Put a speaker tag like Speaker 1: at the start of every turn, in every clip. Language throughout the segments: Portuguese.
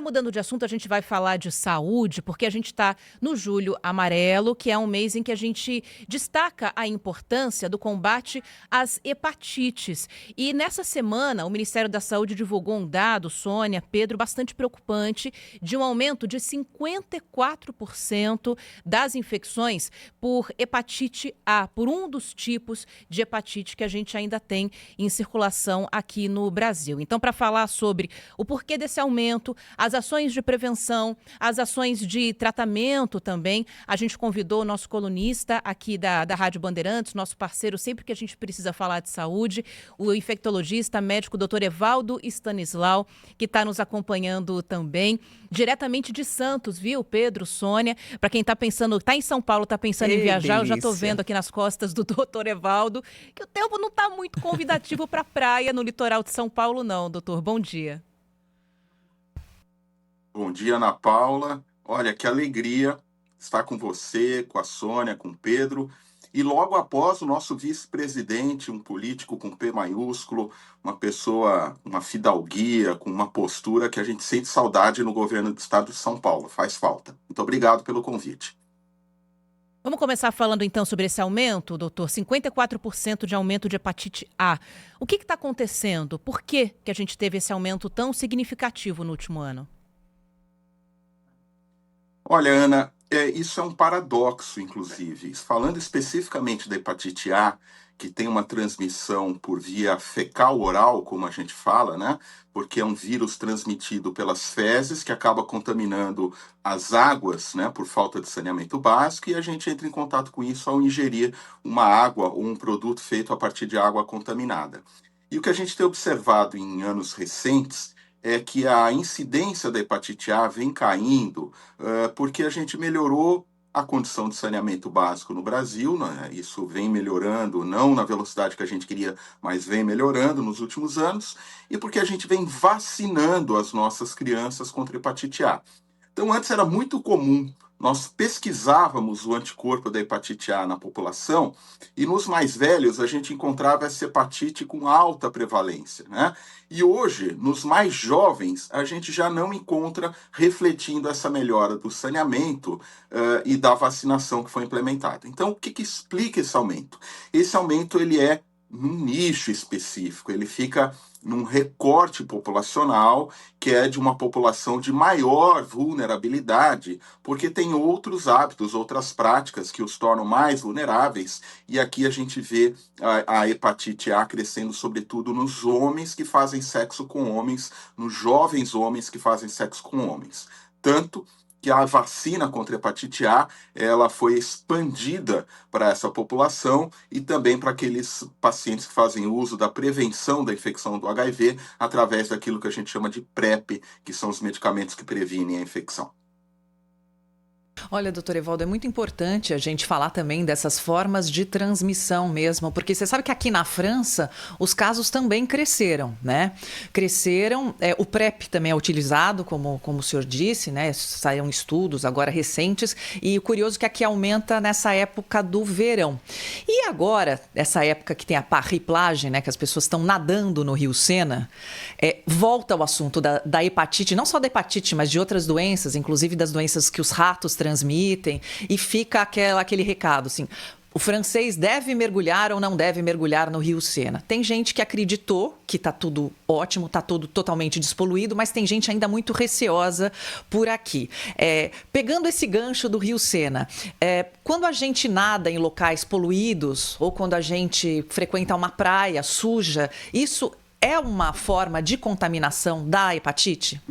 Speaker 1: Mudando de assunto, a gente vai falar de saúde, porque a gente está no Julho Amarelo, que é um mês em que a gente destaca a importância do combate às hepatites. E nessa semana, o Ministério da Saúde divulgou um dado, Sônia, Pedro, bastante preocupante, de um aumento de 54% das infecções por hepatite A, por um dos tipos de hepatite que a gente ainda tem em circulação aqui no Brasil. Então, para falar sobre o porquê desse aumento, as ações de prevenção, as ações de tratamento também. A gente convidou o nosso colunista aqui da Rádio Bandeirantes, nosso parceiro sempre que a gente precisa falar de saúde, o infectologista médico Dr. Evaldo Stanislau, que está nos acompanhando também, diretamente de Santos, viu, Pedro, Sônia? Para quem está pensando, está em São Paulo, está pensando em viajar, eu já estou vendo aqui nas costas do Dr. Evaldo que o tempo não está muito convidativo para a praia no litoral de São Paulo, não, doutor. Bom dia.
Speaker 2: Bom dia, Ana Paula. Olha, que alegria estar com você, com a Sônia, com o Pedro. E logo após o nosso vice-presidente, um político com P maiúsculo, uma pessoa, uma fidalguia, com uma postura que a gente sente saudade no governo do estado de São Paulo. Faz falta. Muito obrigado pelo convite.
Speaker 1: Vamos começar falando então sobre esse aumento, doutor. 54% de aumento de hepatite A. O que está acontecendo? Por que a gente teve esse aumento tão significativo no último ano?
Speaker 2: Olha, Ana, isso é um paradoxo, inclusive. Falando especificamente da hepatite A, que tem uma transmissão por via fecal-oral, como a gente fala, né? Porque é um vírus transmitido pelas fezes que acaba contaminando as águas, né? Por falta de saneamento básico, e a gente entra em contato com isso ao ingerir uma água ou um produto feito a partir de água contaminada. E o que a gente tem observado em anos recentes é que a incidência da hepatite A vem caindo porque a gente melhorou a condição de saneamento básico no Brasil, né? Isso vem melhorando, não na velocidade que a gente queria, mas vem melhorando nos últimos anos, e porque a gente vem vacinando as nossas crianças contra hepatite A. Então, antes era muito comum, nós pesquisávamos o anticorpo da hepatite A na população e nos mais velhos a gente encontrava essa hepatite com alta prevalência, né? E hoje, nos mais jovens, a gente já não encontra refletindo essa melhora do saneamento e da vacinação que foi implementada. Então, o que explica esse aumento? Esse aumento ele é num nicho específico, ele fica num recorte populacional que é de uma população de maior vulnerabilidade, porque tem outros hábitos, outras práticas que os tornam mais vulneráveis, e aqui a gente vê a hepatite A crescendo sobretudo nos homens que fazem sexo com homens, nos jovens homens que fazem sexo com homens. Tanto que a vacina contra a hepatite A ela foi expandida para essa população e também para aqueles pacientes que fazem uso da prevenção da infecção do HIV através daquilo que a gente chama de PrEP, que são os medicamentos que previnem a infecção.
Speaker 3: Olha, doutor Evaldo, é muito importante a gente falar também dessas formas de transmissão mesmo, porque você sabe que aqui na França os casos também cresceram, né? Cresceram, o PrEP também é utilizado, como o senhor disse, né? Saíram estudos agora recentes, e o curioso é que aqui aumenta nessa época do verão. E agora, essa época que tem a parriplagem, né? Que as pessoas estão nadando no Rio Sena, volta ao assunto da hepatite, não só da hepatite, mas de outras doenças, inclusive das doenças que os ratos transmitem, e fica aquele recado assim: o francês deve mergulhar ou não deve mergulhar no Rio Sena? Tem gente que acreditou que está tudo ótimo, está tudo totalmente despoluído, mas tem gente ainda muito receosa por aqui. Pegando esse gancho do Rio Sena, quando a gente nada em locais poluídos ou quando a gente frequenta uma praia suja, isso é uma forma de contaminação da hepatite?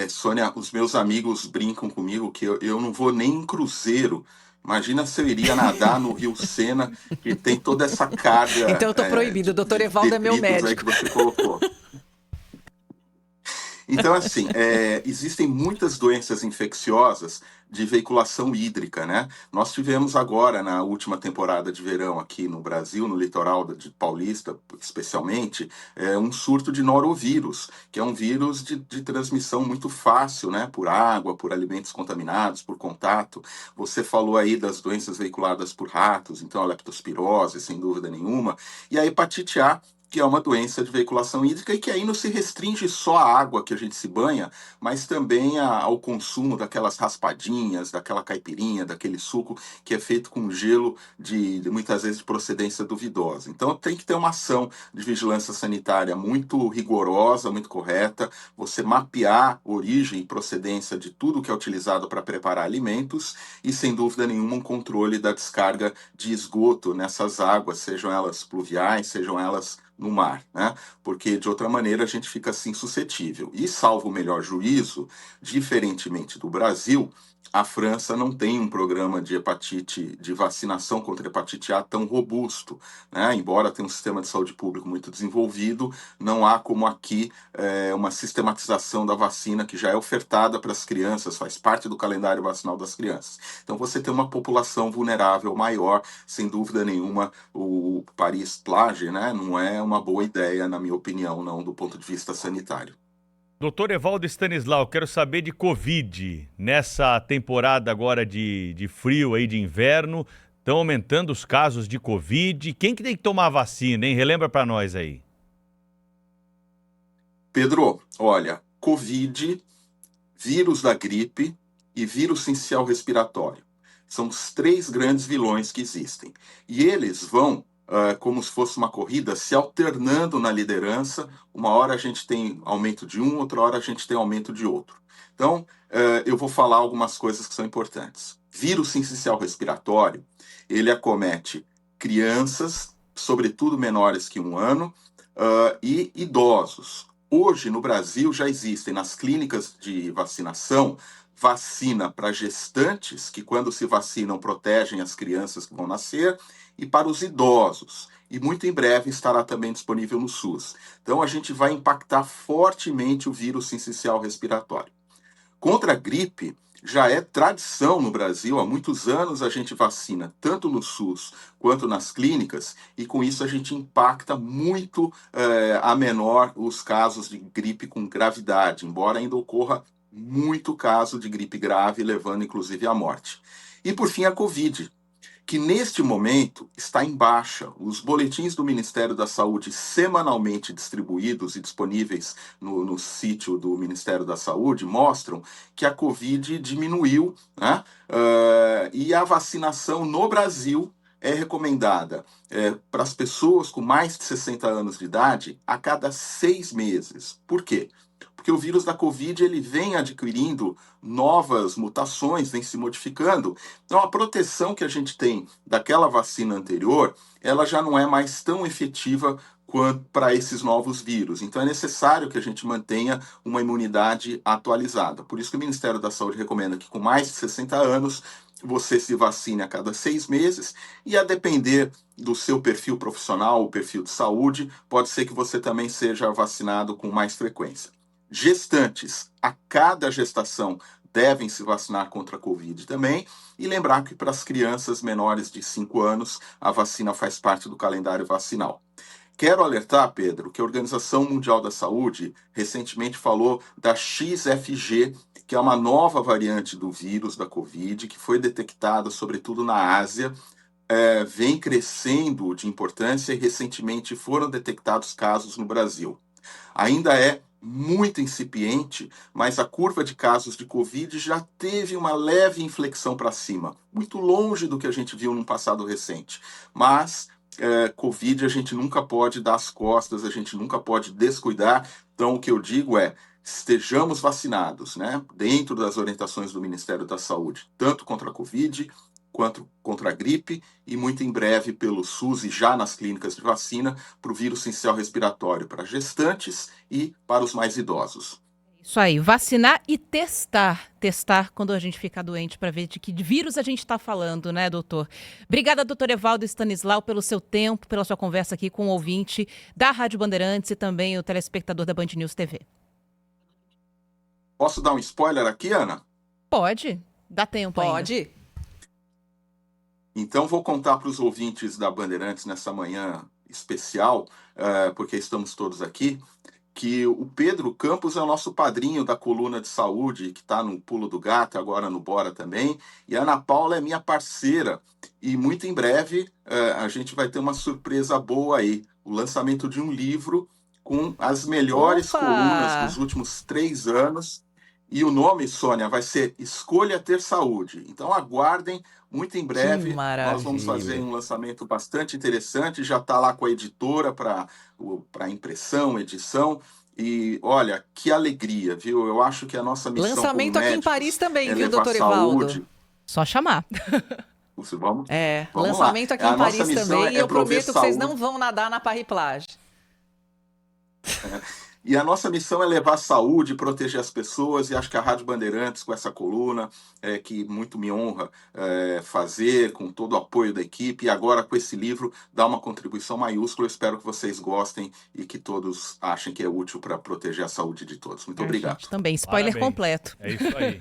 Speaker 2: Sônia, os meus amigos brincam comigo que eu não vou nem em cruzeiro. Imagina se eu iria nadar no Rio Sena, que tem toda essa carga
Speaker 3: Então eu estou proibido, o doutor Evaldo é meu
Speaker 2: detritos aí
Speaker 3: médico.
Speaker 2: que você colocou. Então, assim, existem muitas doenças infecciosas de veiculação hídrica, né? Nós tivemos agora, na última temporada de verão aqui no Brasil, no litoral de Paulista, especialmente, um surto de norovírus, que é um vírus de transmissão muito fácil, né? Por água, por alimentos contaminados, por contato. Você falou aí das doenças veiculadas por ratos, então a leptospirose, sem dúvida nenhuma, e a hepatite A que é uma doença de veiculação hídrica e que aí não se restringe só à água que a gente se banha, mas também ao consumo daquelas raspadinhas, daquela caipirinha, daquele suco que é feito com gelo de muitas vezes de procedência duvidosa. Então tem que ter uma ação de vigilância sanitária muito rigorosa, muito correta, você mapear origem e procedência de tudo que é utilizado para preparar alimentos e, sem dúvida nenhuma, um controle da descarga de esgoto nessas águas, sejam elas pluviais, sejam elas no mar, né? Porque de outra maneira a gente fica assim suscetível. E salvo o melhor juízo, diferentemente do Brasil, a França não tem um programa de hepatite, de vacinação contra hepatite A tão robusto, né? Embora tenha um sistema de saúde público muito desenvolvido, não há como aqui uma sistematização da vacina que já é ofertada para as crianças, faz parte do calendário vacinal das crianças. Então você tem uma população vulnerável maior, sem dúvida nenhuma, o Paris-Plage, né, não é uma boa ideia, na minha opinião, não, do ponto de vista sanitário.
Speaker 4: Doutor Evaldo Stanislau, quero saber de Covid. Nessa temporada agora de frio aí, de inverno, estão aumentando os casos de Covid. Quem que tem que tomar a vacina, hein? Relembra para nós aí.
Speaker 2: Pedro, olha, Covid, vírus da gripe e vírus sincicial respiratório. São os 3 grandes vilões que existem. E eles vão, como se fosse uma corrida, se alternando na liderança. Uma hora a gente tem aumento de um, outra hora a gente tem aumento de outro. Então, eu vou falar algumas coisas que são importantes. Vírus sincicial respiratório, ele acomete crianças, sobretudo menores que 1 ano, e idosos. Hoje, no Brasil, já existem nas clínicas de vacinação vacina para gestantes, que quando se vacinam protegem as crianças que vão nascer, e para os idosos. E muito em breve estará também disponível no SUS. Então a gente vai impactar fortemente o vírus sincicial respiratório. Contra a gripe, já é tradição no Brasil, há muitos anos a gente vacina tanto no SUS quanto nas clínicas, e com isso a gente impacta muito a menor os casos de gripe com gravidade, embora ainda ocorra muito caso de gripe grave, levando inclusive à morte. E por fim a Covid, que neste momento está em baixa. Os boletins do Ministério da Saúde semanalmente distribuídos e disponíveis no sítio do Ministério da Saúde mostram que a Covid diminuiu, né? E a vacinação no Brasil é recomendada para as pessoas com mais de 60 anos de idade a cada 6 meses. Por quê? Porque o vírus da Covid ele vem adquirindo novas mutações, vem se modificando. Então a proteção que a gente tem daquela vacina anterior, ela já não é mais tão efetiva quanto para esses novos vírus. Então é necessário que a gente mantenha uma imunidade atualizada. Por isso que o Ministério da Saúde recomenda que com mais de 60 anos você se vacine a cada 6 meses e, a depender do seu perfil profissional, o perfil de saúde, pode ser que você também seja vacinado com mais frequência. Gestantes, a cada gestação, devem se vacinar contra a Covid também, e lembrar que para as crianças menores de 5 anos, a vacina faz parte do calendário vacinal. Quero alertar, Pedro, que a Organização Mundial da Saúde recentemente falou da XFG, que é uma nova variante do vírus da Covid, que foi detectada sobretudo na Ásia, vem crescendo de importância e recentemente foram detectados casos no Brasil. Ainda é muito incipiente, mas a curva de casos de Covid já teve uma leve inflexão para cima, muito longe do que a gente viu no passado recente. Mas Covid a gente nunca pode dar as costas, a gente nunca pode descuidar. Então o que eu digo é, estejamos vacinados, né, dentro das orientações do Ministério da Saúde, tanto contra a Covid quanto contra a gripe, e muito em breve pelo SUS e já nas clínicas de vacina para o vírus sincicial respiratório para gestantes e para os mais idosos.
Speaker 1: Isso aí, vacinar e testar. Testar quando a gente ficar doente para ver de que vírus a gente está falando, né, doutor? Obrigada, doutor Evaldo Stanislau, pelo seu tempo, pela sua conversa aqui com o ouvinte da Rádio Bandeirantes e também o telespectador da Band News TV.
Speaker 2: Posso dar um spoiler aqui, Ana?
Speaker 1: Pode, dá tempo ainda.
Speaker 3: Pode.
Speaker 2: Então vou contar para os ouvintes da Bandeirantes nessa manhã especial, porque estamos todos aqui, que o Pedro Campos é o nosso padrinho da coluna de saúde, que está no Pulo do Gato, agora no Bora também, e a Ana Paula é minha parceira, e muito em breve a gente vai ter uma surpresa boa aí, o lançamento de um livro com as melhores colunas dos
Speaker 3: Opa!
Speaker 2: últimos 3 anos, e o nome, Sônia, vai ser Escolha Ter Saúde. Então aguardem, muito em
Speaker 3: Que
Speaker 2: breve nós vamos fazer
Speaker 3: maravilha!
Speaker 2: um lançamento bastante interessante, já está lá com a editora para impressão, edição, e olha, que alegria, viu? Eu acho que a nossa missão como
Speaker 3: Lançamento aqui em Paris
Speaker 2: médicos
Speaker 3: também,
Speaker 2: é
Speaker 3: viu,
Speaker 2: levar
Speaker 3: doutor Evaldo?
Speaker 2: saúde.
Speaker 1: Só chamar.
Speaker 2: Vamos,
Speaker 3: É,
Speaker 2: vamos lá.
Speaker 3: lançamento aqui
Speaker 2: A
Speaker 3: em
Speaker 2: nossa
Speaker 3: Paris
Speaker 2: missão
Speaker 3: também, e
Speaker 2: é
Speaker 3: eu
Speaker 2: prover
Speaker 3: prometo que vocês não
Speaker 2: saúde.
Speaker 3: vão nadar na Paris-Plage.
Speaker 2: E a nossa missão é levar saúde, proteger as pessoas, e acho que a Rádio Bandeirantes, com essa coluna, que muito me honra fazer, com todo o apoio da equipe, e agora com esse livro, dá uma contribuição maiúscula. Eu espero que vocês gostem e que todos achem que é útil para proteger a saúde de todos. Muito
Speaker 1: A
Speaker 2: obrigado.
Speaker 1: gente também. Spoiler
Speaker 4: Parabéns.
Speaker 1: completo.
Speaker 4: É isso aí.